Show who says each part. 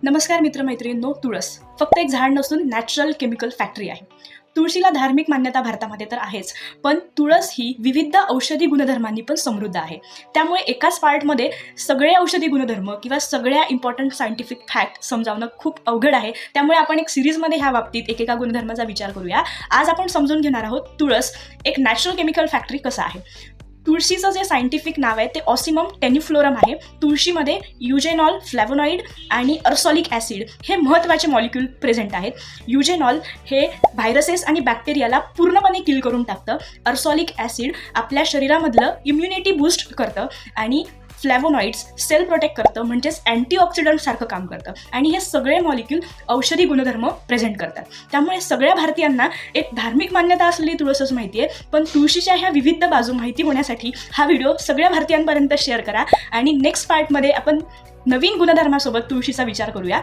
Speaker 1: नमस्कार मित्रमैत्रिणींनो, तुळस फक्त एक झाड नसून नॅचरल केमिकल फॅक्टरी आहे. तुळशीला धार्मिक मान्यता भारतामध्ये तर आहेच, पण तुळस ही विविध औषधी गुणधर्मांनी पण समृद्ध आहे. त्यामुळे एकाच पार्टमध्ये सगळे औषधी गुणधर्म किंवा सगळ्या इम्पॉर्टंट सायंटिफिक फॅक्ट समजावणं खूप अवघड आहे. त्यामुळे आपण एक सिरीजमध्ये ह्या बाबतीत एकेका गुणधर्माचा विचार करूया. आज आपण समजून घेणार आहोत तुळस एक नॅचरल केमिकल फॅक्टरी कसं आहे. तुळशीचं जे सायंटिफिक नाव आहे ते ऑसिमम टेनिफ्लोरम आहे. तुळशीमध्ये युजेनॉल, फ्लॅव्होनॉइड आणि अर्सॉलिक ॲसिड हे महत्त्वाचे मॉलिक्यूल प्रेझेंट आहेत. युजेनॉल हे व्हायरसेस आणि बॅक्टेरियाला पूर्णपणे किल करून टाकतं. अर्सॉलिक ॲसिड आपल्या शरीरामधलं इम्युनिटी बूस्ट करतं आणि फ्लॅव्होनॉइड्स सेल प्रोटेक्ट करतं, म्हणजेच अँटीऑक्सिडंटसारखं काम करतं. आणि हे सगळे मॉलिक्यूल औषधी गुणधर्म प्रेझेंट करतात. त्यामुळे सगळ्या भारतीयांना एक धार्मिक मान्यता असलेली तुळसच माहिती आहे, पण तुळशीच्या ह्या विविध बाजू माहिती होण्यासाठी हा व्हिडिओ सगळ्या भारतीयांपर्यंत शेअर करा. आणि नेक्स्ट पार्टमध्ये आपण नवीन गुणधर्मासोबत तुळशीचा विचार करूया.